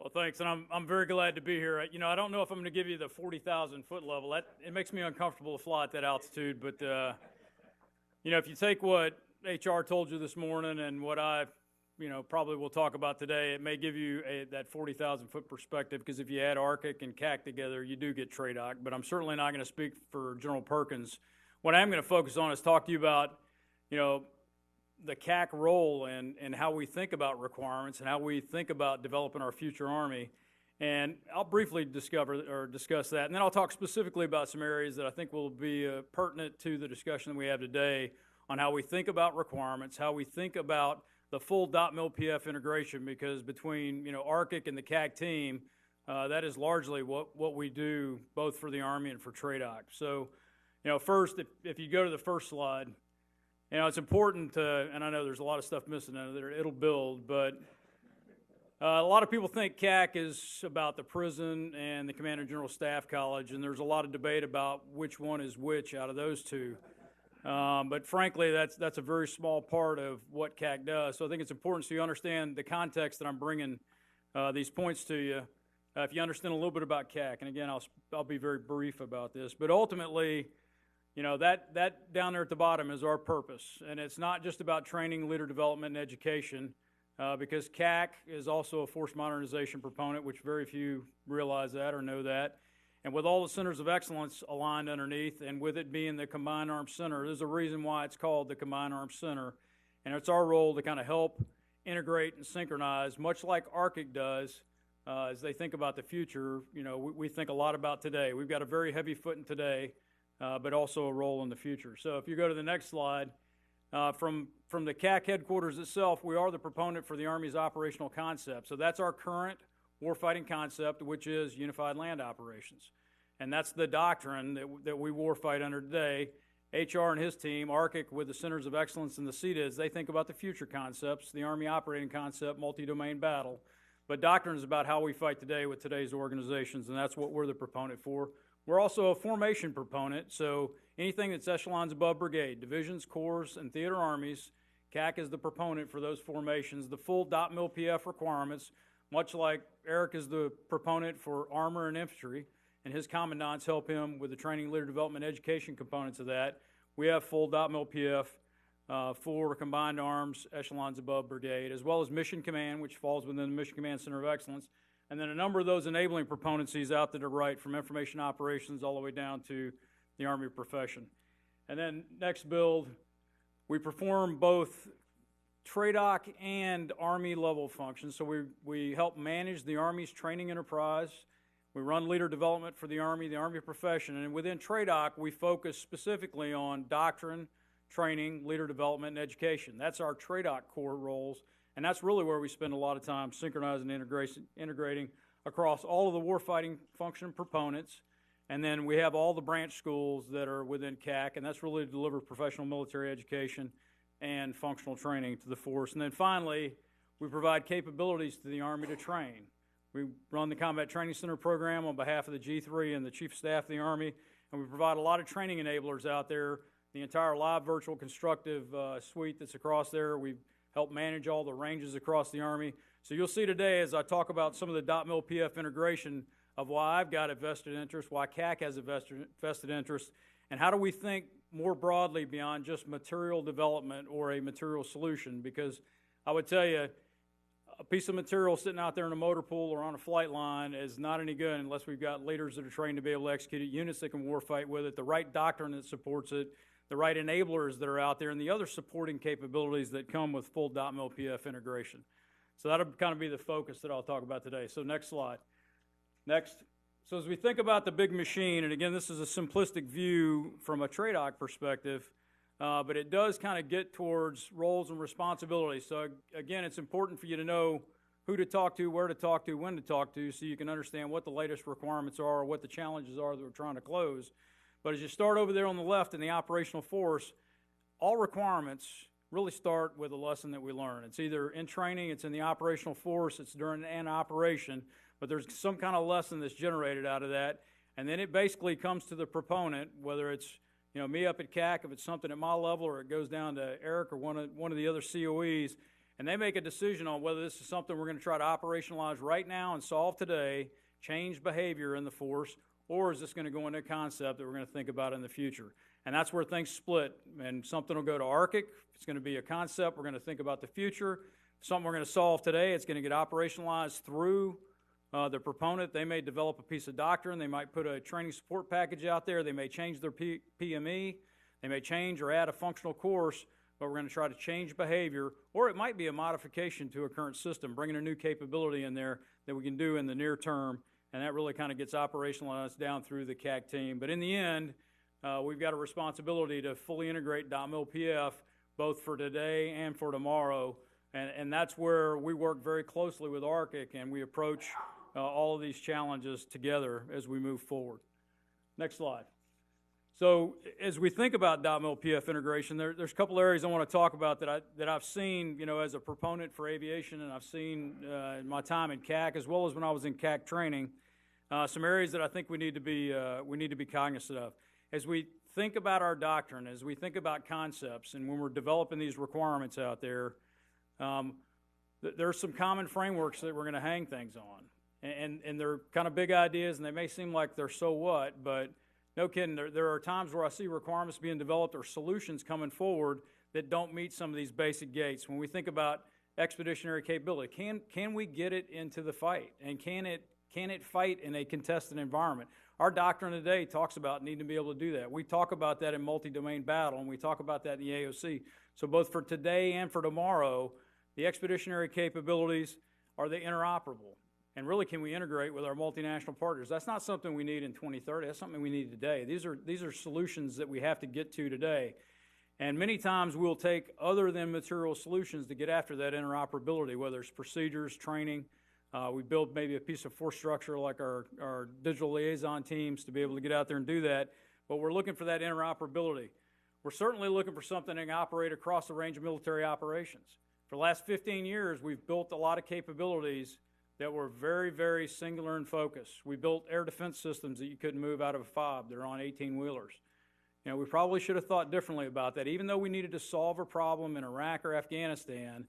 Well, thanks, and I'm very glad to be here. You know, I don't know if I'm going to give you the 40,000 foot level. It makes me uncomfortable to fly at that altitude. But you know, if you take what HR told you this morning and what I, probably will talk about today, it may give you that 40,000 foot perspective. Because if you add ARCIC and CAC together, you do get TRADOC. But I'm certainly not going to speak for General Perkins. What I'm going to focus on is talk to you about, the CAC role and how we think about requirements and how we think about developing our future Army. And I'll briefly discuss that. And then I'll talk specifically about some areas that I think will be pertinent to the discussion that we have today on how we think about requirements, how we think about the full .mil-PF integration, because between, ARCIC and the CAC team, that is largely what we do both for the Army and for TRADOC. So, first, if you go to the first slide, it's important to, and I know there's a lot of stuff missing out of there, it'll build, but a lot of people think CAC is about the prison and the Command and General Staff College, and there's a lot of debate about which one is which out of those two. But frankly, that's a very small part of what CAC does. So I think it's important so you understand the context that I'm bringing these points to you. If you understand a little bit about CAC, and again, I'll be very brief about this, but ultimately, that down there at the bottom is our purpose. And it's not just about training, leader development, and education, because CAC is also a force modernization proponent, which very few realize that or know that. And with all the centers of excellence aligned underneath, and with it being the Combined Arms Center, there's a reason why it's called the Combined Arms Center. And it's our role to kind of help integrate and synchronize, much like ARCIC does, as they think about the future. We think a lot about today. We've got a very heavy foot in today, but also a role in the future. So if you go to the next slide, from the CAC headquarters itself, we are the proponent for the Army's operational concept. So that's our current warfighting concept, which is unified land operations. And that's the doctrine that we warfight under today. HR and his team, ARCIC with the Centers of Excellence and the CETAs, they think about the future concepts, the Army operating concept, multi-domain battle. But doctrine is about how we fight today with today's organizations, and that's what we're the proponent for. We're also a formation proponent, so anything that's echelons above brigade, divisions, corps, and theater armies, CAC is the proponent for those formations, the full .mil-PF requirements, much like Eric is the proponent for armor and infantry, and his commandants help him with the training, leader development, education components of that. We have full .mil-PF for combined arms, echelons above brigade, as well as Mission Command, which falls within the Mission Command Center of Excellence. And then a number of those enabling proponencies out to the right, from information operations all the way down to the Army profession. And then next build, we perform both TRADOC and Army level functions. So we help manage the Army's training enterprise. We run leader development for the Army profession. And within TRADOC, we focus specifically on doctrine, training, leader development, and education. That's our TRADOC core roles. And that's really where we spend a lot of time synchronizing and integrating across all of the warfighting function proponents. And then we have all the branch schools that are within CAC, and that's really to deliver professional military education and functional training to the force. And then finally, we provide capabilities to the Army to train. We run the Combat Training Center program on behalf of the G3 and the Chief of Staff of the Army, and we provide a lot of training enablers out there. The entire live virtual constructive suite that's across there. We help manage all the ranges across the Army. So you'll see today as I talk about some of the .mil-PF integration of why I've got a vested interest, why CAC has a vested interest, and how do we think more broadly beyond just material development or a material solution. Because I would tell you, a piece of material sitting out there in a motor pool or on a flight line is not any good unless we've got leaders that are trained to be able to execute it, units that can warfight with it, the right doctrine that supports it, the right enablers that are out there, and the other supporting capabilities that come with full .mil-PF integration. So that'll kind of be the focus that I'll talk about today. So next slide. Next. So as we think about the big machine, and again, this is a simplistic view from a TRADOC perspective, but it does kind of get towards roles and responsibilities. So again, it's important for you to know who to talk to, where to talk to, when to talk to, so you can understand what the latest requirements are or what the challenges are that we're trying to close. But as you start over there on the left in the operational force, all requirements really start with a lesson that we learn. It's either in training, it's in the operational force, it's during an operation, but there's some kind of lesson that's generated out of that. And then it basically comes to the proponent, whether it's me up at CAC, if it's something at my level, or it goes down to Eric or one of the other COEs, and they make a decision on whether this is something we're going to try to operationalize right now and solve today, change behavior in the force, or is this going to go into a concept that we're going to think about in the future? And that's where things split, and something will go to ARCIC. It's going to be a concept we're going to think about the future. Something we're going to solve today, it's going to get operationalized through the proponent. They may develop a piece of doctrine. They might put a training support package out there. They may change their PME. They may change or add a functional course, but we're going to try to change behavior, or it might be a modification to a current system, bringing a new capability in there that we can do in the near term, and that really kind of gets operationalized down through the CAC team. But in the end, we've got a responsibility to fully integrate .mil-PF both for today and for tomorrow, and that's where we work very closely with ARCIC, and we approach all of these challenges together as we move forward. Next slide. So as we think about .mil-PF integration, there's a couple areas I want to talk about that I've seen, as a proponent for aviation, and I've seen in my time in CAC as well as when I was in CAC training, some areas that I think we need to be cognizant of. As we think about our doctrine, as we think about concepts, and when we're developing these requirements out there, there's some common frameworks that we're going to hang things on. And they're kind of big ideas, and they may seem like they're so what, but no kidding, there are times where I see requirements being developed or solutions coming forward that don't meet some of these basic gates. When we think about expeditionary capability, can we get it into the fight? And can it fight in a contested environment? Our doctrine today talks about needing to be able to do that. We talk about that in multi-domain battle, and we talk about that in the AUSA. So both for today and for tomorrow, the expeditionary capabilities, are they interoperable? And really, can we integrate with our multinational partners? That's not something we need in 2030. That's something we need today. These are solutions that we have to get to today. And many times we'll take other than material solutions to get after that interoperability, whether it's procedures, training. We build maybe a piece of force structure like our digital liaison teams to be able to get out there and do that. But we're looking for that interoperability. We're certainly looking for something that can operate across the range of military operations. For the last 15 years, we've built a lot of capabilities that were very, very singular in focus. We built air defense systems that you couldn't move out of a fob. They're on 18-wheelers. We probably should have thought differently about that. Even though we needed to solve a problem in Iraq or Afghanistan,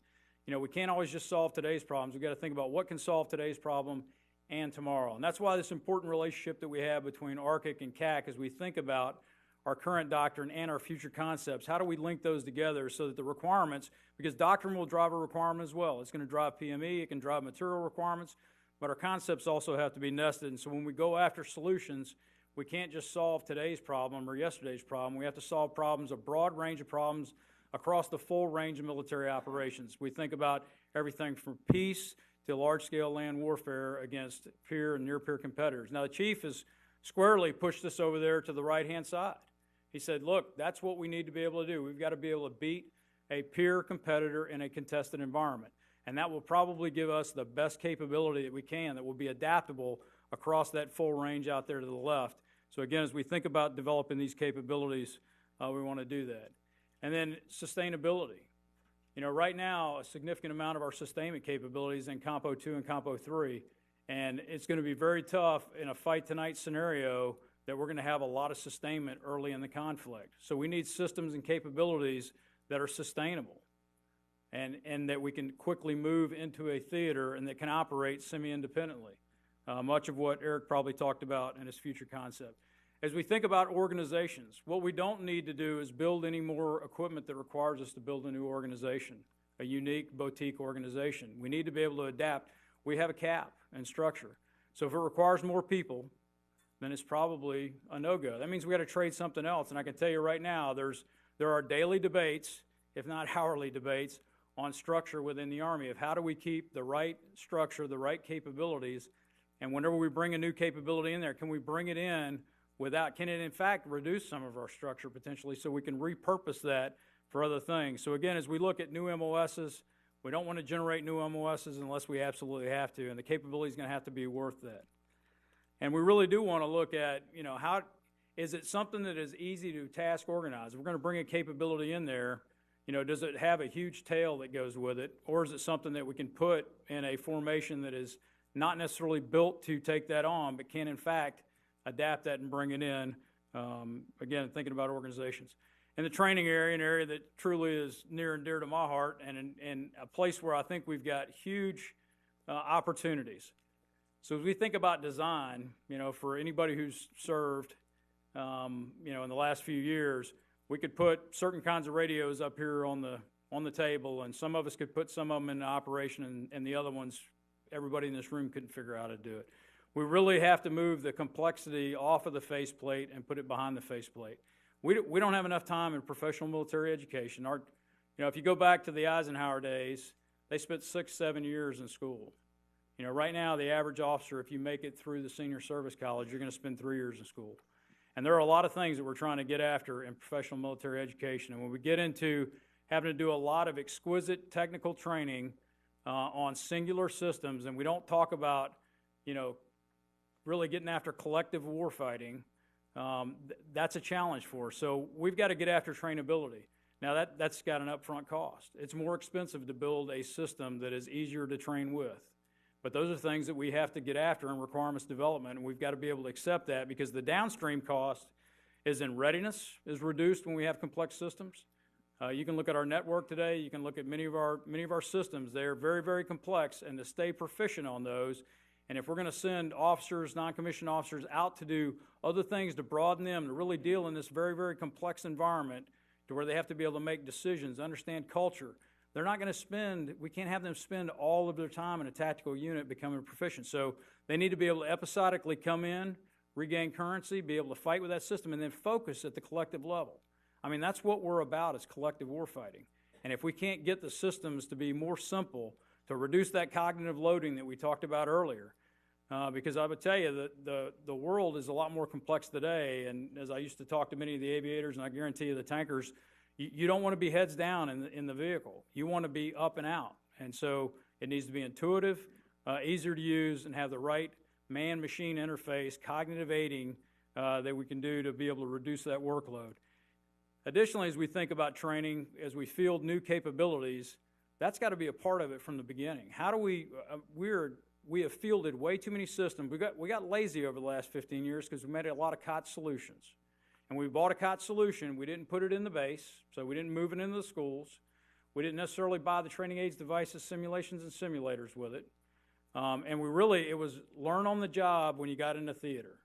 we can't always just solve today's problems. We've got to think about what can solve today's problem and tomorrow. And that's why this important relationship that we have between ARCIC and CAC as we think about our current doctrine and our future concepts. How do we link those together so that the requirements, because doctrine will drive a requirement as well. It's going to drive PME, it can drive material requirements, but our concepts also have to be nested. And so when we go after solutions, we can't just solve today's problem or yesterday's problem. We have to solve problems, a broad range of problems across the full range of military operations. We think about everything from peace to large-scale land warfare against peer and near-peer competitors. Now, the chief has squarely pushed this over there to the right-hand side. He said, look, that's what we need to be able to do. We've got to be able to beat a peer competitor in a contested environment. And that will probably give us the best capability that we can that will be adaptable across that full range out there to the left. So again, as we think about developing these capabilities, we want to do that. And then sustainability. Right now, a significant amount of our sustainment capabilities in Compo 2 and Compo 3, and it's going to be very tough in a fight tonight scenario that we're going to have a lot of sustainment early in the conflict. So we need systems and capabilities that are sustainable and that we can quickly move into a theater and that can operate semi-independently, much of what Eric probably talked about in his future concept. As we think about organizations, what we don't need to do is build any more equipment that requires us to build a new organization, a unique boutique organization. We need to be able to adapt. We have a cap and structure. So if it requires more people, then it's probably a no-go. That means we got to trade something else. And I can tell you right now, there are daily debates, if not hourly debates, on structure within the Army of how do we keep the right structure, the right capabilities, and whenever we bring a new capability in there, can we bring it in can it in fact reduce some of our structure potentially so we can repurpose that for other things? So again, as we look at new MOSs, we don't want to generate new MOSs unless we absolutely have to, and the capability is going to have to be worth that. And we really do want to look at, how is it something that is easy to task organize? If we're going to bring a capability in there, does it have a huge tail that goes with it, or is it something that we can put in a formation that is not necessarily built to take that on, but can in fact adapt that and bring it in, again, thinking about organizations. in the training area, an area that truly is near and dear to my heart, and a place where I think we've got huge opportunities. So as we think about design, for anybody who's served, in the last few years, we could put certain kinds of radios up here on the table, and some of us could put some of them into operation, and the other ones, everybody in this room couldn't figure out how to do it. We really have to move the complexity off of the faceplate and put it behind the faceplate. We don't have enough time in professional military education. If you go back to the Eisenhower days, they spent 6-7 years in school. Right now, the average officer, if you make it through the senior service college, you're going to spend 3 years in school. And there are a lot of things that we're trying to get after in professional military education. And when we get into having to do a lot of exquisite technical training on singular systems, and we don't talk about, really getting after collective warfighting, that's a challenge for us. So we've got to get after trainability. Now, that's got an upfront cost. It's more expensive to build a system that is easier to train with. But those are things that we have to get after in requirements development, and we've got to be able to accept that, because the downstream cost is in readiness is reduced when we have complex systems. You can look at our network today. You can look at many of our systems. They are very, very complex, and to stay proficient on those, and if we're going to send officers, non-commissioned officers, out to do other things to broaden them, to really deal in this very, very complex environment to where they have to be able to make decisions, understand culture, they're not going to we can't have them spend all of their time in a tactical unit becoming proficient. So they need to be able to episodically come in, regain currency, be able to fight with that system, and then focus at the collective level. I mean, that's what we're about, is collective warfighting. And if we can't get the systems to be more simple, to reduce that cognitive loading that we talked about earlier, because I would tell you that the world is a lot more complex today, and as I used to talk to many of the aviators, and I guarantee you the tankers, you don't want to be heads down in the vehicle. You want to be up and out. And so it needs to be intuitive, easier to use, and have the right man-machine interface, cognitive aiding that we can do to be able to reduce that workload. Additionally, as we think about training, as we field new capabilities, that's got to be a part of it from the beginning. How do we have fielded way too many systems. We got lazy over the last 15 years because we made a lot of COTS solutions. And we bought a COTS solution. We didn't put it in the base, so we didn't move it into the schools. We didn't necessarily buy the training aids, devices, simulations, and simulators with it. And it was learn on the job when you got into theater.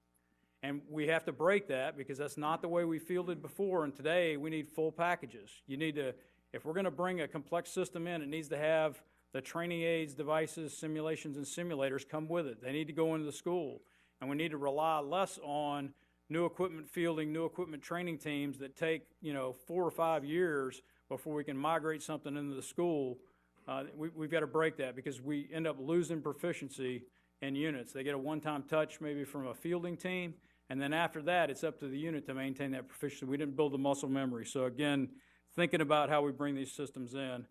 And we have to break that, because that's not the way we fielded before. And today we need full packages. If we're going to bring a complex system in, it needs to have the training aids, devices, simulations, and simulators come with it. They need to go into the school. And we need to rely less on new equipment fielding, new equipment training teams that take 4 or 5 years before we can migrate something into the school. We've got to break that, because we end up losing proficiency in units. They get a one-time touch maybe from a fielding team, and then after that it's up to the unit to maintain that proficiency. We didn't build the muscle memory. So again, thinking about how we bring these systems in.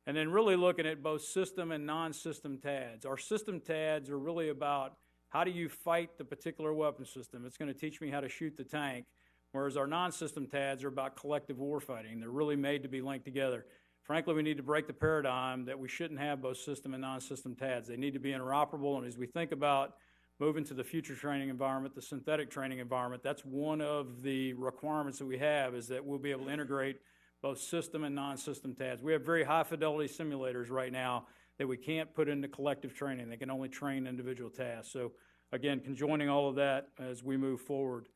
And then really looking at both system and non-system TADs. Our system TADs are really about how do you fight the particular weapon system. It's going to teach me how to shoot the tank, whereas our non-system TADs are about collective warfighting. They're really made to be linked together. Frankly, we need to break the paradigm that we shouldn't have both system and non-system TADs. They need to be interoperable, and as we think about moving to the future training environment, the synthetic training environment, that's one of the requirements that we have, is that we'll be able to integrate both system and non-system TADs. We have very high-fidelity simulators right now that we can't put into collective training. They can only train individual tasks. So, again, conjoining all of that as we move forward,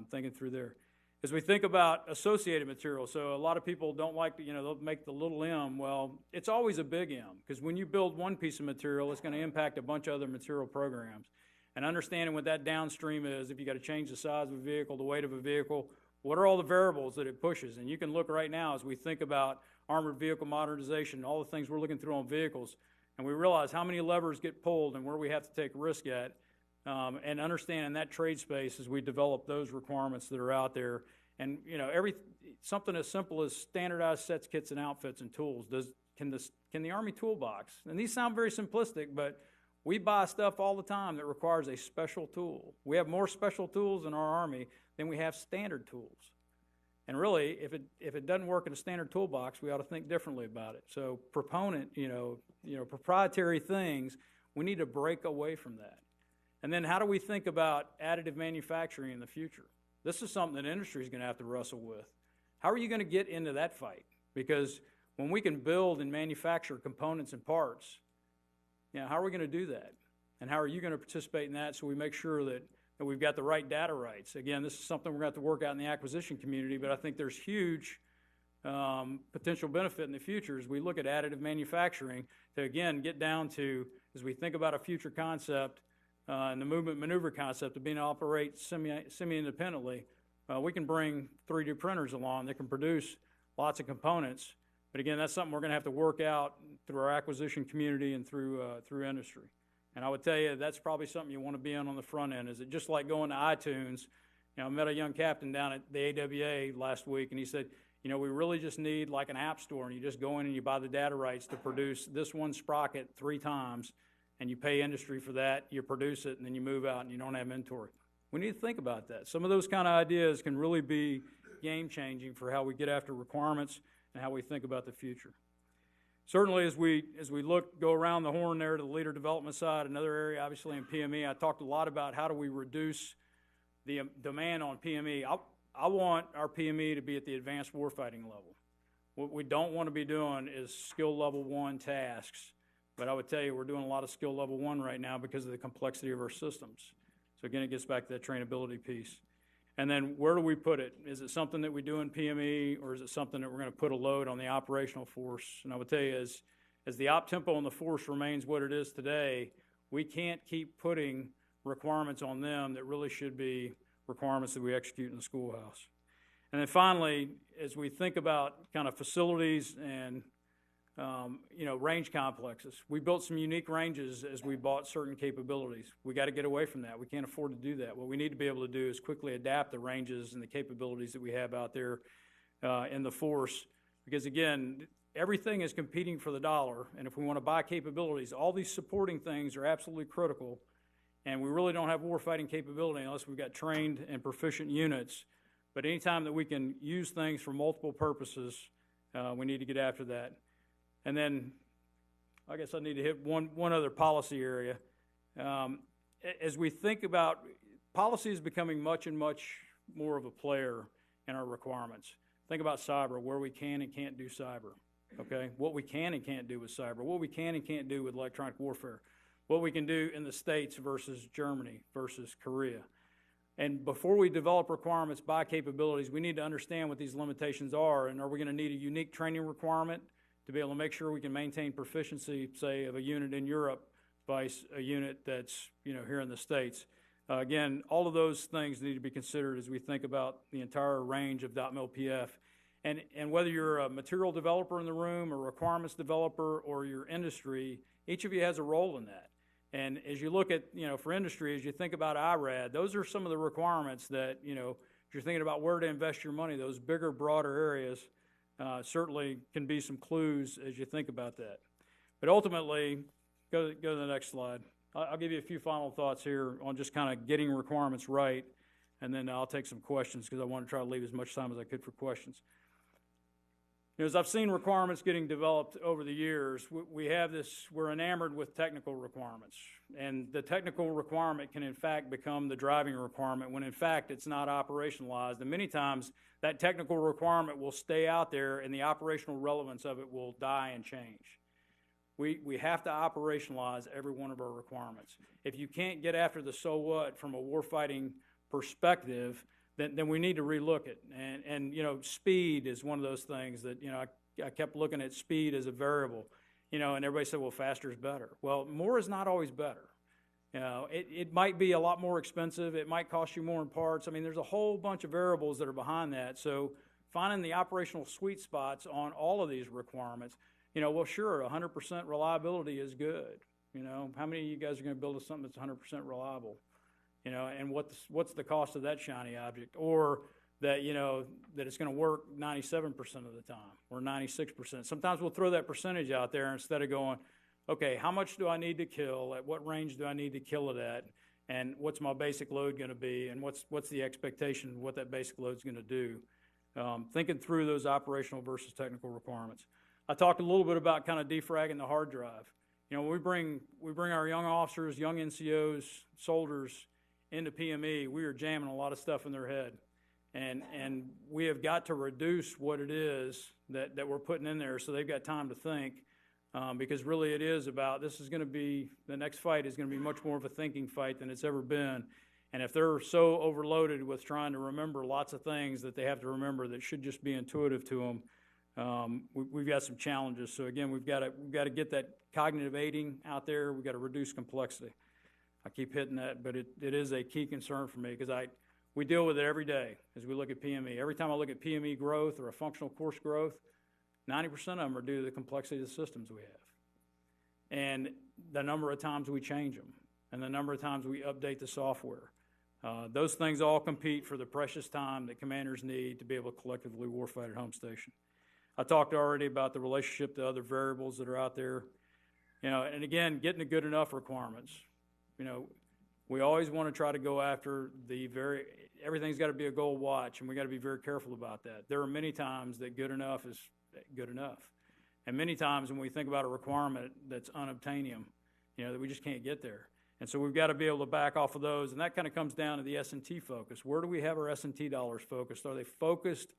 thinking through there. As we think about associated material, so a lot of people don't like to, they'll make the little M. Well, it's always a big M, because when you build one piece of material, it's going to impact a bunch of other material programs. And understanding what that downstream is, if you got to change the size of a vehicle, the weight of a vehicle, what are all the variables that it pushes? And you can look right now as we think about armored vehicle modernization, all the things we're looking through on vehicles, and we realize how many levers get pulled and where we have to take risk at, and understanding that trade space as we develop those requirements that are out there. And something as simple as standardized sets, kits, and outfits and tools. Can the Army toolbox? And these sound very simplistic, but we buy stuff all the time that requires a special tool. We have more special tools in our Army than we have standard tools. And really, if it doesn't work in a standard toolbox, we ought to think differently about it. So proprietary things, we need to break away from that. And then how do we think about additive manufacturing in the future? This is something that industry is going to have to wrestle with. How are you going to get into that fight? Because when we can build and manufacture components and parts, how are we going to do that? And how are you going to participate in that so we make sure that we've got the right data rights? Again, this is something we're going to have to work out in the acquisition community, but I think there's huge potential benefit in the future as we look at additive manufacturing to, again, get down to, as we think about a future concept and the movement maneuver concept of being able to operate semi-independently, we can bring 3D printers along that can produce lots of components. But again, that's something we're going to have to work out through our acquisition community and through industry. And I would tell you that's probably something you want to be on the front end. Is it just like going to iTunes? I met a young captain down at the AWA last week, and he said, we really just need like an app store, and you just go in and you buy the data rights to produce this one sprocket 3 times, and you pay industry for that, you produce it, and then you move out and you don't have inventory. We need to think about that. Some of those kind of ideas can really be game-changing for how we get after requirements and how we think about the future. Certainly, as we go around the horn there to the leader development side, another area obviously in PME, I talked a lot about how do we reduce the demand on PME. I want our PME to be at the advanced warfighting level. What we don't want to be doing is skill level 1 tasks, but I would tell you we're doing a lot of skill level 1 right now because of the complexity of our systems. So again, it gets back to that trainability piece. And then where do we put it? Is it something that we do in PME, or is it something that we're going to put a load on the operational force? And I would tell you, as the op tempo on the force remains what it is today, we can't keep putting requirements on them that really should be requirements that we execute in the schoolhouse. And then finally, as we think about kind of facilities and range complexes, we built some unique ranges as we bought certain capabilities. We got to get away from that. We can't afford to do that. What we need to be able to do is quickly adapt the ranges and the capabilities that we have out there in the force, because again, everything is competing for the dollar, and if we want to buy capabilities, all these supporting things are absolutely critical. And we really don't have warfighting capability unless we've got trained and proficient units. But anytime that we can use things for multiple purposes, we need to get after that. And then I guess I need to hit one other policy area. As we think about, policy is becoming much and much more of a player in our requirements. Think about cyber, where we can and can't do cyber, okay? What we can and can't do with cyber, what we can and can't do with electronic warfare. What we can do in the States versus Germany versus Korea. And before we develop requirements by capabilities, we need to understand what these limitations are, and are we going to need a unique training requirement to be able to make sure we can maintain proficiency, say, of a unit in Europe vice a unit that's here in the States. Again, all of those things need to be considered as we think about the entire range of .mil PF. And whether you're a material developer in the room, a requirements developer, or your industry, each of you has a role in that. And as you look at, for industry, as you think about IRAD, those are some of the requirements that, if you're thinking about where to invest your money, those bigger, broader areas certainly can be some clues as you think about that. But ultimately, go to the next slide. I'll give you a few final thoughts here on just kind of getting requirements right, and then I'll take some questions because I want to try to leave as much time as I could for questions. As I've seen requirements getting developed over the years, we're enamored with technical requirements. And the technical requirement can in fact become the driving requirement when in fact it's not operationalized. And many times that technical requirement will stay out there and the operational relevance of it will die and change. We have to operationalize every one of our requirements. If you can't get after the so what from a warfighting perspective, then we need to relook it. And speed is one of those things that, I kept looking at speed as a variable, and everybody said, well, faster is better. Well, more is not always better. It might be a lot more expensive. It might cost you more in parts. I mean, there's a whole bunch of variables that are behind that. So finding the operational sweet spots on all of these requirements, well, sure, 100% reliability is good. How many of you guys are going to build something that's 100% reliable? And what's the cost of that shiny object? Or that, that it's going to work 97% of the time or 96%. Sometimes we'll throw that percentage out there instead of going, okay, how much do I need to kill? At what range do I need to kill it at? And what's my basic load going to be? And what's the expectation of what that basic load is going to do? Thinking through those operational versus technical requirements. I talked a little bit about kind of defragging the hard drive. When we bring our young officers, young NCOs, soldiers into PME, we are jamming a lot of stuff in their head. And we have got to reduce what it is that we're putting in there so they've got time to think, because really it is about, this is going to be, the next fight is going to be much more of a thinking fight than it's ever been. And if they're so overloaded with trying to remember lots of things that they have to remember that should just be intuitive to them, we've got some challenges. So again, we've got to get that cognitive aiding out there. We've got to reduce complexity. I keep hitting that, but it is a key concern for me because we deal with it every day as we look at PME. Every time I look at PME growth or a functional course growth, 90% of them are due to the complexity of the systems we have and the number of times we change them and the number of times we update the software. Those things all compete for the precious time that commanders need to be able to collectively warfight at home station. I talked already about the relationship to other variables that are out there. And again, getting the good enough requirements. We always want to try to go after everything's got to be a gold watch, and we got to be very careful about that. There are many times that good enough is good enough. And many times when we think about a requirement that's unobtainium, that we just can't get there. And so we've got to be able to back off of those, and that kind of comes down to the S&T focus. Where do we have our S&T dollars focused? Are they focused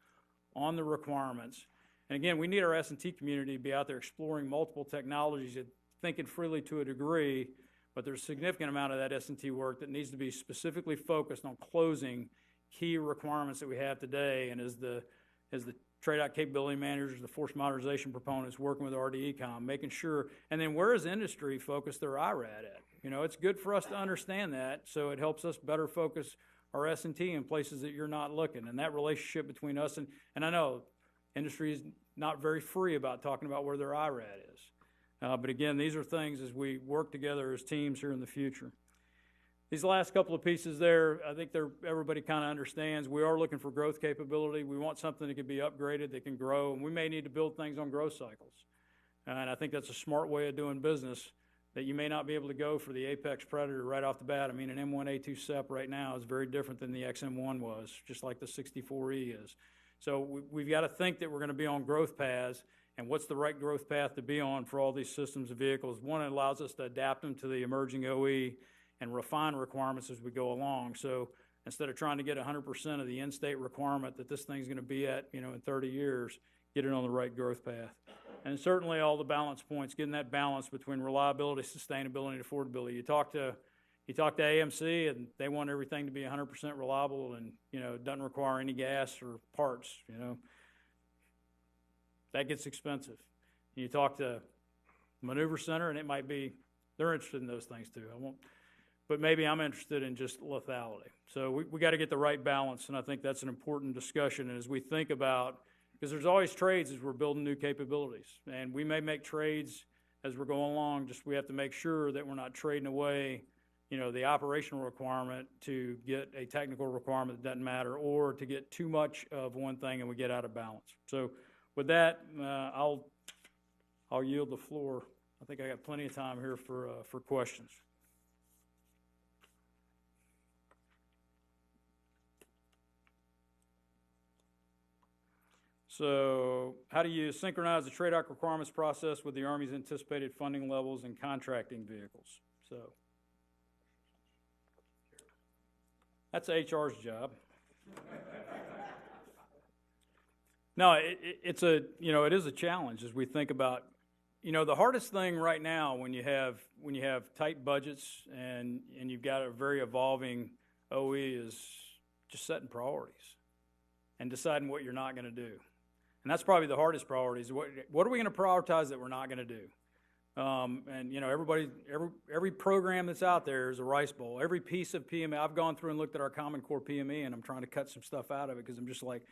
on the requirements? And again, we need our S&T community to be out there exploring multiple technologies and thinking freely to a degree, but there's a significant amount of that S&T work that needs to be specifically focused on closing key requirements that we have today. And as the trade-out capability managers, the force modernization proponents working with RDECOM, making sure, and then where is industry focused their IRAD at? It's good for us to understand that, so it helps us better focus our S&T in places that you're not looking. And that relationship between us and I know industry is not very free about talking about where their IRAD is. But again, these are things as we work together as teams here in the future. These last couple of pieces there, I think everybody kind of understands. We are looking for growth capability. We want something that can be upgraded, that can grow, and we may need to build things on growth cycles. And I think that's a smart way of doing business, that you may not be able to go for the Apex Predator right off the bat. I mean, an M1A2 SEP right now is very different than the XM1 was, just like the 64E is. So we've got to think that we're going to be on growth paths, and what's the right growth path to be on for all these systems and vehicles. One, it allows us to adapt them to the emerging OE and refine requirements as we go along. So instead of trying to get 100% of the in-state requirement that this thing's going to be at, in 30 years, get it on the right growth path. And certainly all the balance points, getting that balance between reliability, sustainability, and affordability. You talk to AMC, and they want everything to be 100% reliable and, doesn't require any gas or parts, That gets expensive. You talk to Maneuver Center, and it might be, they're interested in those things too. But maybe I'm interested in just lethality. So we got to get the right balance, and I think that's an important discussion. And as we think about, because there's always trades as we're building new capabilities, and we may make trades as we're going along, just we have to make sure that we're not trading away, the operational requirement to get a technical requirement that doesn't matter, or to get too much of one thing and we get out of balance. So with that, I'll yield the floor. I think I got plenty of time here for questions. So how do you synchronize the trade-out requirements process with the Army's anticipated funding levels and contracting vehicles? So that's HR's job. No, it is a challenge as we think about, the hardest thing right now when you have tight budgets and you've got a very evolving OE is just setting priorities and deciding what you're not going to do. And that's probably the hardest priority is what are we going to prioritize that we're not going to do? Every program that's out there is a rice bowl. Every piece of PME, I've gone through and looked at our Common Core PME, and I'm trying to cut some stuff out of it because I'm just like,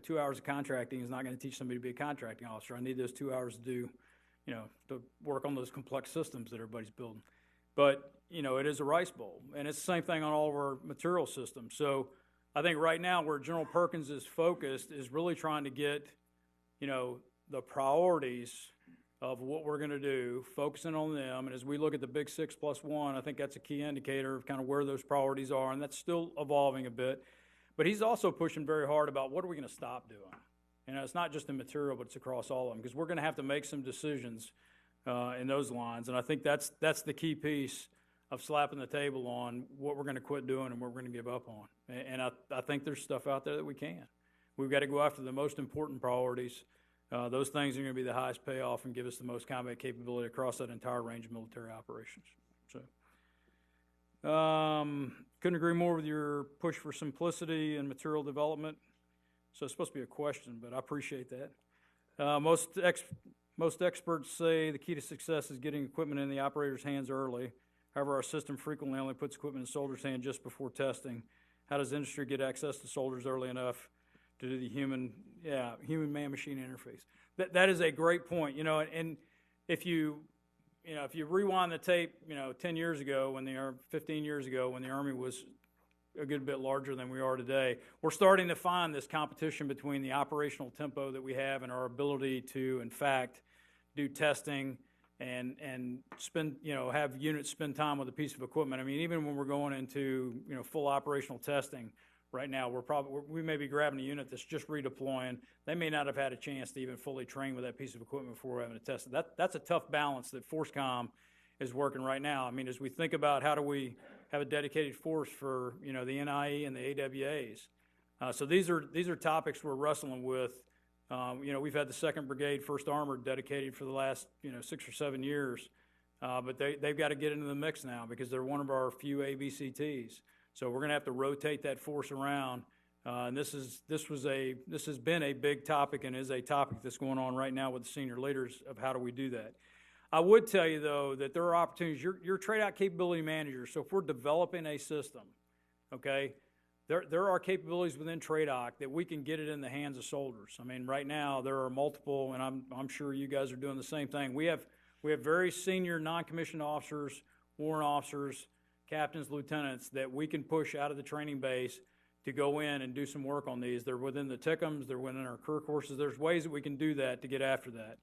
2 hours of contracting is not going to teach somebody to be a contracting officer. I need those 2 hours to do, to work on those complex systems that everybody's building. But, it is a rice bowl, and it's the same thing on all of our material systems. So I think right now where General Perkins is focused is really trying to get, the priorities of what we're going to do, focusing on them. And as we look at the big 6+1, I think that's a key indicator of kind of where those priorities are, and that's still evolving a bit. But he's also pushing very hard about what are we going to stop doing. It's not just in material, but it's across all of them, because we're going to have to make some decisions in those lines. And I think that's the key piece. of slapping the table on what we're going to quit doing and what we're going to give up on. And I think there's stuff out there that we can. We've got to go after the most important priorities. Those things are going to be the highest payoff and give us the most combat capability across that entire range of military operations. So, couldn't agree more with your push for simplicity and material development. So it's supposed to be a question, but I appreciate that. Most experts say the key to success is getting equipment in the operator's hands early. However, our system frequently only puts equipment in soldiers' hands just before testing. How does industry get access to soldiers early enough to do the human man-machine interface? That is a great point. And if you rewind the tape, 10 years ago, 15 years ago, when the Army was a good bit larger than we are today, we're starting to find this competition between the operational tempo that we have and our ability to, in fact, do testing and spend, have units spend time with a piece of equipment. I mean, even when we're going into, full operational testing right now, we may be grabbing a unit that's just redeploying. They may not have had a chance to even fully train with that piece of equipment before we're having to test it. That's a tough balance that ForceCom is working right now. I mean, as we think about how do we have a dedicated force for, the NIE and the AWAs. So these are topics we're wrestling with. We've had the 2nd Brigade, 1st Armored dedicated for the last, 6 or 7 years. But they've got to get into the mix now because they're one of our few ABCTs. So we're going to have to rotate that force around. And this has been a big topic and is a topic that's going on right now with the senior leaders of how do we do that. I would tell you, though, that there are opportunities. You're trade-out capability manager, so if we're developing a system, okay, there are capabilities within TRADOC that we can get it in the hands of soldiers. I mean, right now there are multiple, and I'm sure you guys are doing the same thing. We have very senior non-commissioned officers, warrant officers, captains, lieutenants that we can push out of the training base to go in and do some work on these. They're within the TICMs, they're within our career courses. There's ways that we can do that to get after that.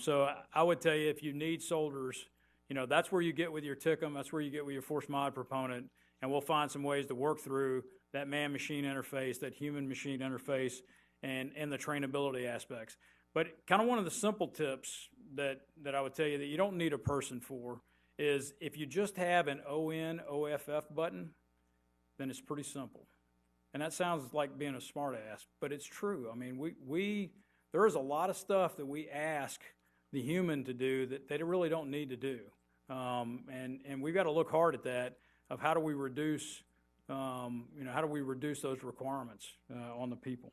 So I would tell you, if you need soldiers, that's where you get with your TICM, that's where you get with your force mod proponent, and we'll find some ways to work through that man-machine interface, that human-machine interface, and the trainability aspects. But kind of one of the simple tips that I would tell you that you don't need a person for is if you just have an ON, OFF button, then it's pretty simple. And that sounds like being a smart ass, but it's true. I mean, there is a lot of stuff that we ask the human to do that they really don't need to do. And we've got to look hard at that of how do we reduce, those requirements on the people.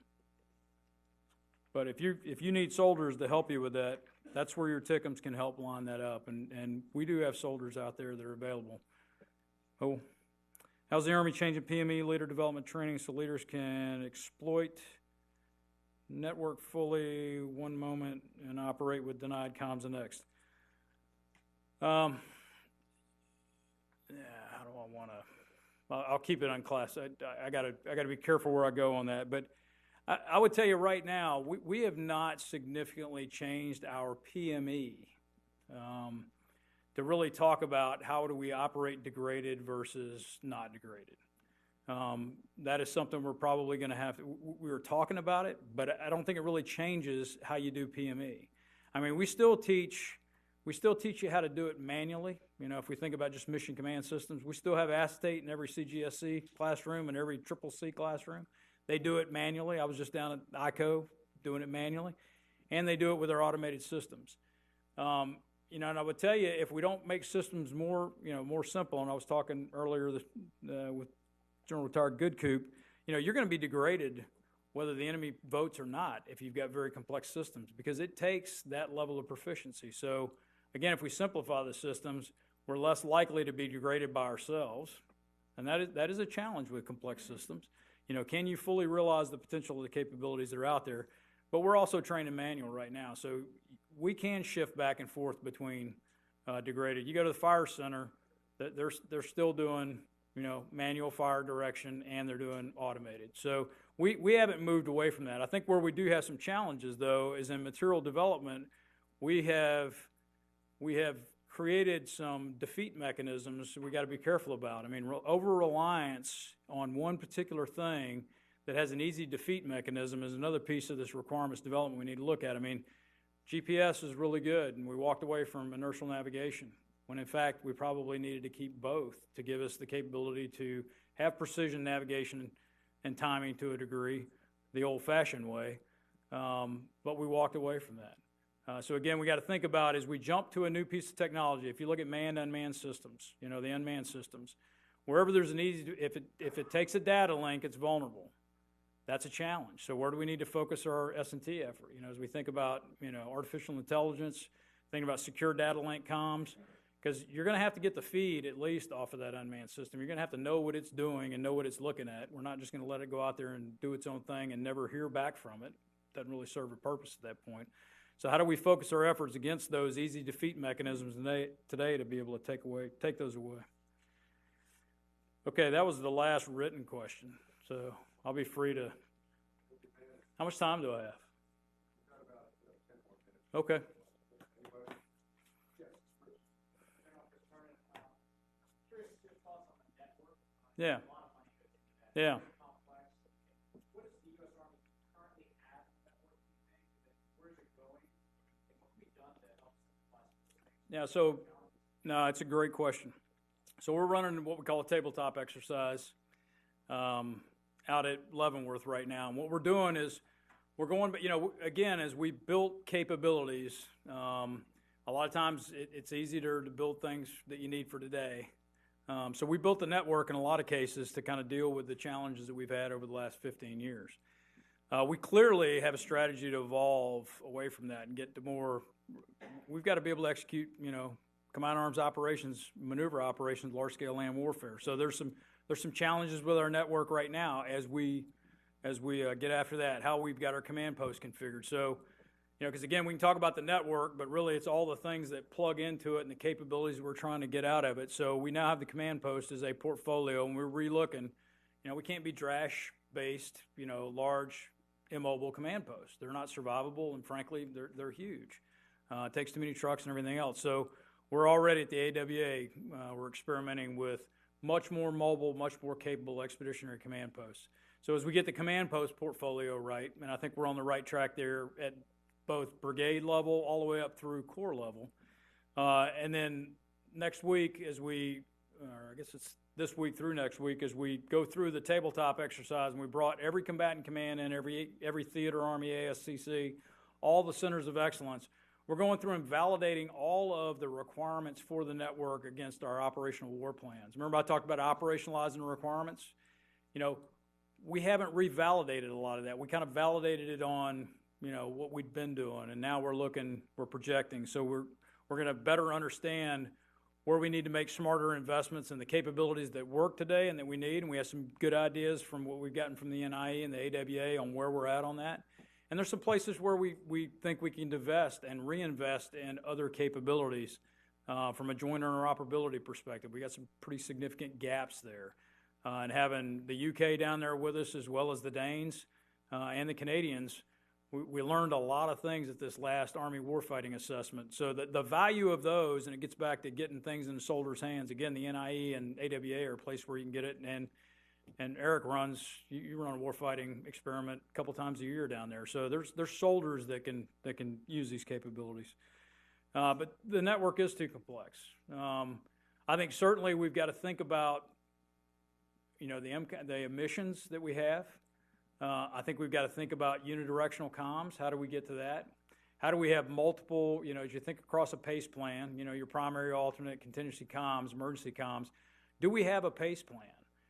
But if you need soldiers to help you with that, that's where your TICMs can help line that up. And we do have soldiers out there that are available. Oh, how's the Army changing PME leader development training so leaders can exploit network fully one moment and operate with denied comms the next? How do I want to? I'll keep it unclassified. I gotta be careful where I go on that. But I would tell you right now, we have not significantly changed our PME to really talk about how do we operate degraded versus not degraded. That is something we're probably going to have. We were talking about it, but I don't think it really changes how you do PME. I mean, we still teach you how to do it manually. If we think about just mission command systems, we still have acetate in every CGSC classroom and every CCC classroom. They do it manually. I was just down at ICO doing it manually, and they do it with our automated systems. And I would tell you, if we don't make systems more simple, and I was talking earlier with General Retired Goodcoop, you're going to be degraded whether the enemy votes or not if you've got very complex systems, because it takes that level of proficiency. So again, if we simplify the systems, we're less likely to be degraded by ourselves, and that is a challenge with complex systems. Can you fully realize the potential of the capabilities that are out there? But we're also training manual right now, so we can shift back and forth between degraded. You go to the fire center, they're still doing manual fire direction, and they're doing automated. So we haven't moved away from that. I think where we do have some challenges, though, is in material development. We have created some defeat mechanisms we got to be careful about. I mean, over-reliance on one particular thing that has an easy defeat mechanism is another piece of this requirements development we need to look at. I mean, GPS is really good, and we walked away from inertial navigation. when in fact we probably needed to keep both to give us the capability to have precision navigation and timing to a degree, the old-fashioned way, but we walked away from that. So again, we got to think about as we jump to a new piece of technology, if you look at manned, unmanned systems, the unmanned systems, wherever there's an if it takes a data link, it's vulnerable. That's a challenge. So where do we need to focus our S&T effort? As we think about, artificial intelligence, think about secure data link comms, because you're going to have to get the feed at least off of that unmanned system. You're going to have to know what it's doing and know what it's looking at. We're not just going to let it go out there and do its own thing and never hear back from it. Doesn't really serve a purpose at that point. So how do we focus our efforts against those easy defeat mechanisms today to be able to take those away? Okay, that was the last written question. So I'll be free to. How much time do I have? Okay. Yeah. Yeah. Yeah, so, no, it's a great question. So we're running what we call a tabletop exercise out at Leavenworth right now. And what we're doing is we're going, again, as we built capabilities, a lot of times it's easier to build things that you need for today. So we built the network in a lot of cases to kind of deal with the challenges that we've had over the last 15 years. We clearly have a strategy to evolve away from that and get to more. We've got to be able to execute, combined arms operations, maneuver operations, large-scale land warfare. So there's some challenges with our network right now as we get after that. How we've got our command post configured. So, because again, we can talk about the network, but really it's all the things that plug into it and the capabilities we're trying to get out of it. So we now have the command post as a portfolio, and we're relooking. We can't be DRASH-based, large, immobile command posts. They're not survivable, and frankly, they're huge. It takes too many trucks and everything else. So we're already at the AWA. We're experimenting with much more mobile, much more capable expeditionary command posts. So as we get the command post portfolio right, and I think we're on the right track there at both brigade level all the way up through corps level. And then next week or I guess it's this week through next week, as we go through the tabletop exercise, and we brought every combatant command in, every theater, Army, ASCC, all the centers of excellence. We're going through and validating all of the requirements for the network against our operational war plans. Remember I talked about operationalizing the requirements? We haven't revalidated a lot of that. We kind of validated it on, what we'd been doing, and now we're projecting. So we're going to better understand where we need to make smarter investments in the capabilities that work today and that we need, and we have some good ideas from what we've gotten from the NIE and the AWA on where we're at on that. And there's some places where we think we can divest and reinvest in other capabilities from a joint interoperability perspective. We got some pretty significant gaps there. And having the UK down there with us, as well as the Danes and the Canadians, we learned a lot of things at this last Army warfighting assessment. So the value of those, and it gets back to getting things in the soldiers' hands. Again, the NIE and AWA are a place where you can get it, and Eric you run a warfighting experiment a couple times a year down there. So there's soldiers that can use these capabilities. But the network is too complex. I think certainly we've got to think about, the emissions that we have. I think we've got to think about unidirectional comms. How do we get to that? How do we have multiple, as you think across a PACE plan, your primary, alternate, contingency comms, emergency comms, do we have a PACE plan?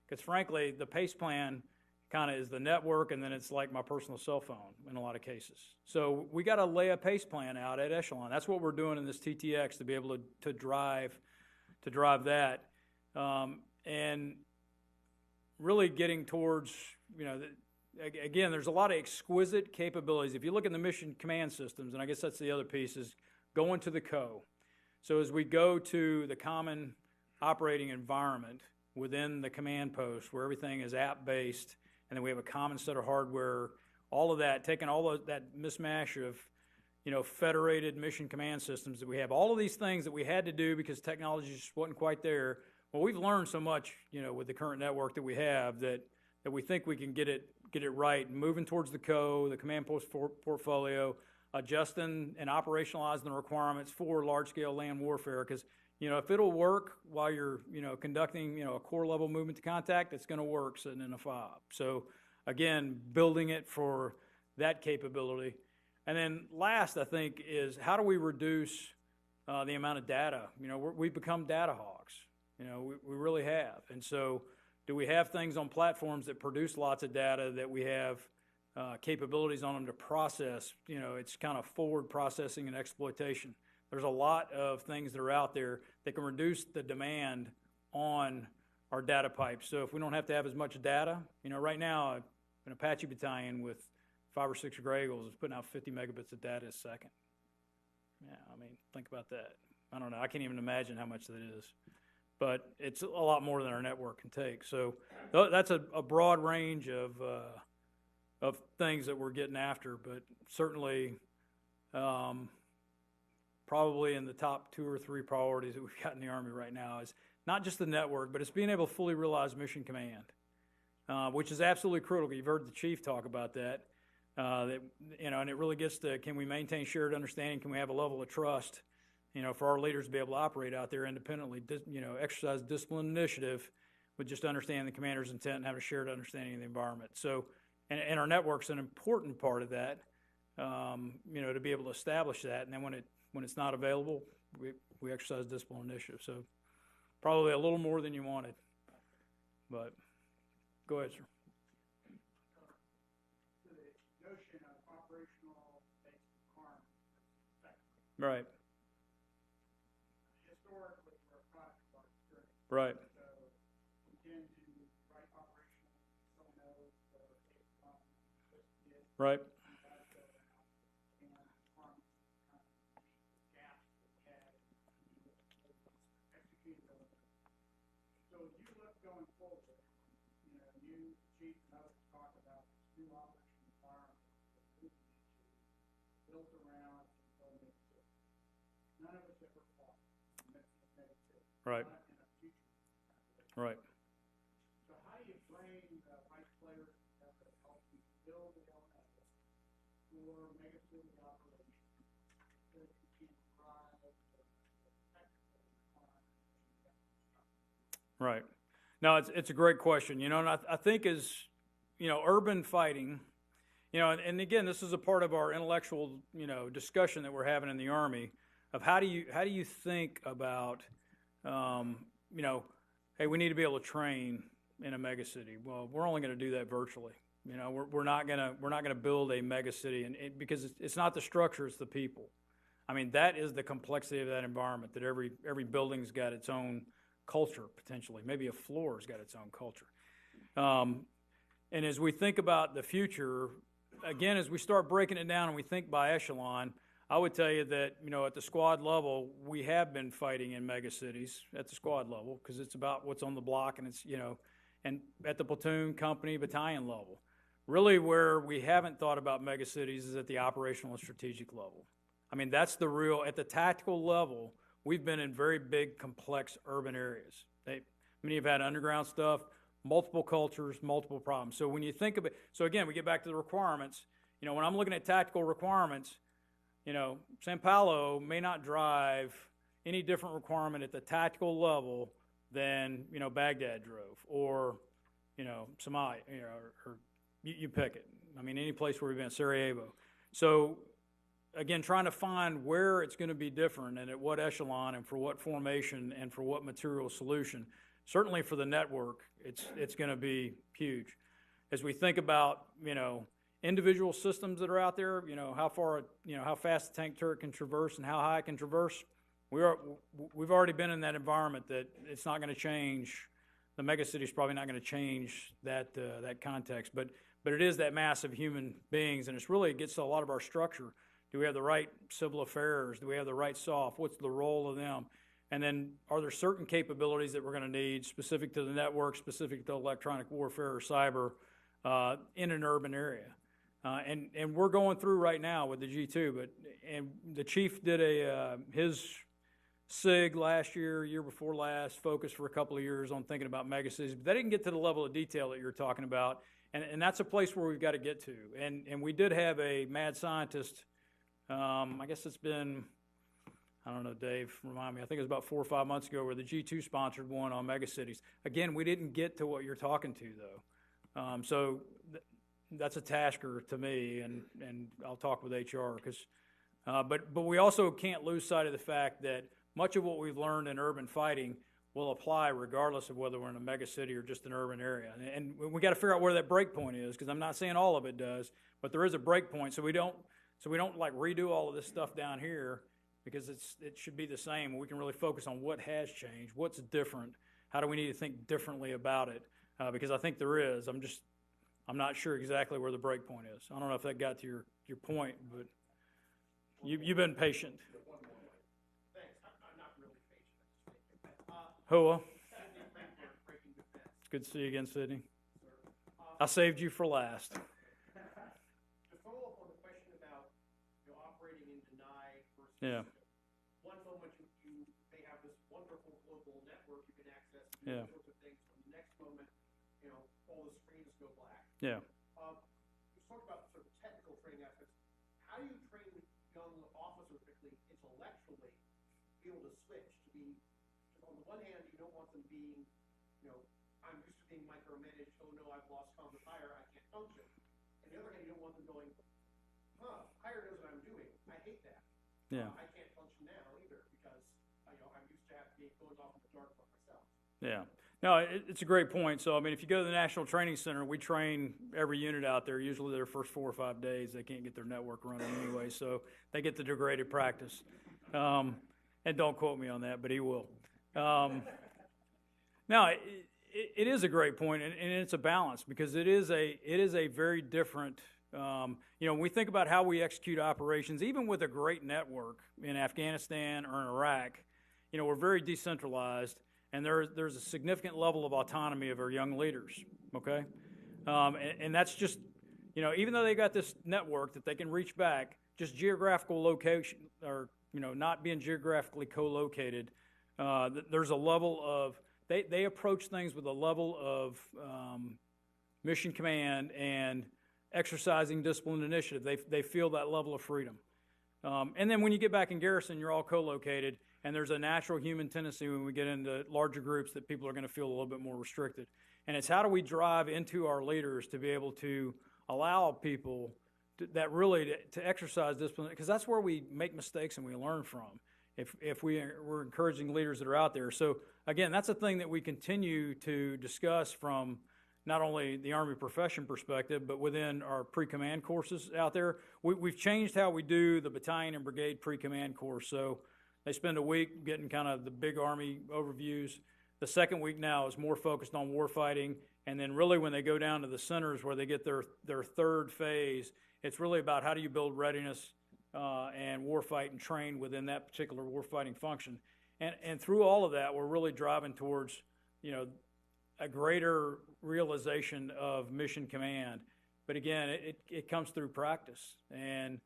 Because frankly, the PACE plan kind of is the network, and then it's like my personal cell phone in a lot of cases. So we got to lay a PACE plan out at Echelon. That's what we're doing in this TTX to be able to drive that, and really getting towards, again, there's a lot of exquisite capabilities. If you look at the mission command systems, and I guess that's the other piece, is going to the CO. So as we go to the common operating environment within the command post, where everything is app-based, and then we have a common set of hardware, all of that, taking all of that mismatch of, federated mission command systems that we have, all of these things that we had to do because technology just wasn't quite there. Well, we've learned so much, with the current network that we have that we think we can get it right, moving towards the CO, the command post portfolio, adjusting and operationalizing the requirements for large-scale land warfare, because if it'll work while you're, conducting, a core level movement to contact, it's going to work sitting in a fob. So again, building it for that capability. And then last, I think, is how do we reduce the amount of data? We've become data hogs. We really have. And so do we have things on platforms that produce lots of data that we have capabilities on them to process? It's kind of forward processing and exploitation. There's a lot of things that are out there that can reduce the demand on our data pipes. So if we don't have to have as much data, right now an Apache battalion with 5 or 6 Gray Eagles is putting out 50 megabits of data a second. Yeah, think about that. I don't know. I can't even imagine how much that is. But it's a lot more than our network can take. So that's a broad range of things that we're getting after, but certainly probably in the top 2 or 3 priorities that we've got in the Army right now is not just the network, but it's being able to fully realize mission command, which is absolutely critical. You've heard the chief talk about that. And it really gets to, can we maintain shared understanding? Can we have a level of trust, for our leaders to be able to operate out there independently, exercise discipline initiative with just understanding the commander's intent and having a shared understanding of the environment. So, and our network's an important part of that, to be able to establish that. And then when it's not available, we exercise discipline initiative. So probably a little more than you wanted, but go ahead, sir. Right. Historically, we're a product of our experience. Right. So we tend to write operational sonos or right. So as you look going forward, you, Chief, and others talk about this new operational environment that we're moving into, built around building. None of us ever fought. Right. Not in a future. Right. So how do you bring the right players together to help you build the LTG for mega-city operations so that you can drive the technical requirements? Right. No, it's a great question. And I think as, urban fighting, and again, this is a part of our intellectual, discussion that we're having in the Army of how do you think about, hey, we need to be able to train in a megacity. Well, we're only going to do that virtually. We're not gonna build a megacity, and because it's not the structure, it's the people. That is the complexity of that environment. That every building's got its own culture potentially. Maybe a floor's got its own culture. And as we think about the future, again, as we start breaking it down and we think by echelon, I would tell you that, at the squad level, we have been fighting in megacities at the squad level because it's about what's on the block, and it's, and at the platoon, company, battalion level. Really where we haven't thought about megacities is at the operational and strategic level. That's the real, at the tactical level, we've been in very big, complex urban areas. Many have had underground stuff, multiple cultures, multiple problems. So when you think of it, so again, we get back to the requirements. When I'm looking at tactical requirements, San Paulo may not drive any different requirement at the tactical level than, Baghdad drove or, Somalia, or you pick it. Any place where we've been, Sarajevo. So again, trying to find where it's going to be different and at what echelon and for what formation and for what material solution. Certainly for the network, it's going to be huge. As we think about, individual systems that are out there, how far, how fast the tank turret can traverse and how high it can traverse, we've already been in that environment that it's not going to change. The megacity is probably not going to change that context, but it is that mass of human beings, and it gets to a lot of our structure. Do we have the right civil affairs? Do we have the right SOF? What's the role of them? And then are there certain capabilities that we're going to need specific to the network, specific to electronic warfare or cyber in an urban area? And we're going through right now with the G2, and the chief did his SIG last year before last, focused for a couple of years on thinking about megacities, but they didn't get to the level of detail that you're talking about, and that's a place where we've got to get to. And we did have a mad scientist, I guess it's been, I don't know, Dave, remind me, I think it was about 4 or 5 months ago where the G2 sponsored one on mega cities. Again, we didn't get to what you're talking to, though. So that's a tasker to me, and I'll talk with HR, because, but we also can't lose sight of the fact that much of what we've learned in urban fighting will apply regardless of whether we're in a mega city or just an urban area. And we got to figure out where that break point is, because I'm not saying all of it does, but there is a break point, so we don't like redo all of this stuff down here, because it should be the same. We can really focus on what has changed, what's different, how do we need to think differently about it, because I think there is. I'm not sure exactly where the break point is. I don't know if that got to your point, but you've been patient. Thanks. I'm not really patient. Hoa. It's good to see you again, Sydney. I saved you for last. To follow up on the question about operating in deny versus Yeah. one moment they have this wonderful global network you can access to do Yeah. all sorts of things, and the next moment, all the screens go black. Yeah. You talked about sort of technical training aspects. How do you train young officers, particularly intellectually, to be able to switch to be? On the one hand, you don't want them being, I'm used to being micromanaged. Oh no, I've lost comms with hire. I can't function. And the other hand, you don't want them going, hire knows what I'm doing. I hate that. Yeah. I can't function now either because I'm used to going off in the dark by myself. Yeah. No, it's a great point. So, I mean, if you go to the National Training Center, we train every unit out there. Usually their first 4 or 5 days, they can't get their network running anyway, so they get the degraded practice. And don't quote me on that, but he will. Now, it is a great point, and it's a balance, because it is a very different, when we think about how we execute operations, even with a great network in Afghanistan or in Iraq, we're very decentralized, and there's a significant level of autonomy of our young leaders, okay? And that's just, even though they got this network that they can reach back, just geographical location, or, not being geographically co-located, there's a level of, they approach things with a level of mission command and exercising disciplined initiative. They feel that level of freedom. And then when you get back in garrison, you're all co-located, and there's a natural human tendency when we get into larger groups that people are going to feel a little bit more restricted. And it's how do we drive into our leaders to be able to allow people to exercise discipline, because that's where we make mistakes and we learn from. If we're encouraging leaders that are out there. So again, that's a thing that we continue to discuss from not only the Army profession perspective, but within our pre-command courses out there. We've changed how we do the battalion and brigade pre-command course. So they spend a week getting kind of the big Army overviews. The second week now is more focused on warfighting. And then really when they go down to the centers where they get their third phase, it's really about how do you build readiness and warfight and train within that particular warfighting function. And through all of that, we're really driving towards, a greater realization of mission command. But again, it comes through practice. And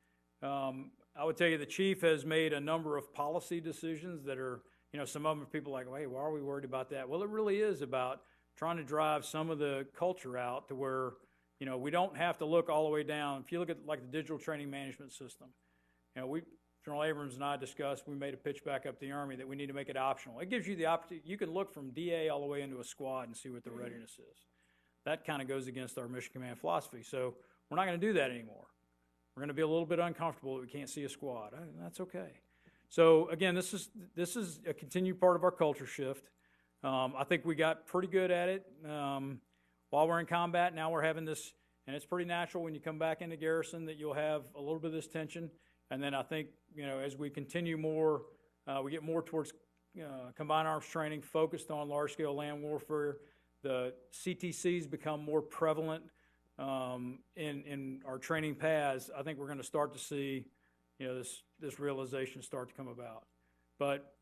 I would tell you the chief has made a number of policy decisions that are, some of them people are like, hey, why are we worried about that? Well, it really is about trying to drive some of the culture out to where, we don't have to look all the way down. If you look at like the digital training management system, General Abrams and I discussed, we made a pitch back up to the Army that we need to make it optional. It gives you the opportunity, you can look from DA all the way into a squad and see what the readiness is. That kind of goes against our mission command philosophy. So we're not going to do that anymore. We're going to be a little bit uncomfortable that we can't see a squad. That's okay. So again, this is a continued part of our culture shift. I think we got pretty good at it while we're in combat. Now we're having this, and it's pretty natural when you come back into garrison that you'll have a little bit of this tension. And then I think, as we continue more, we get more towards combined arms training focused on large-scale land warfare. The CTCs become more prevalent in our training paths. I think we're going to start to see, this realization start to come about. But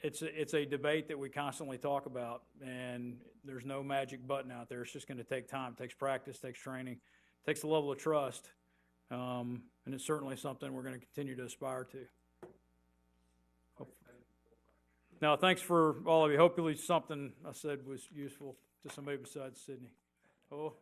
it's a debate that we constantly talk about, and there's no magic button out there. It's just going to take time. It takes practice, takes training, takes a level of trust. And it's certainly something we're going to continue to aspire to. Now, thanks for all of you. Hopefully something I said was useful to somebody besides Sydney. Oh.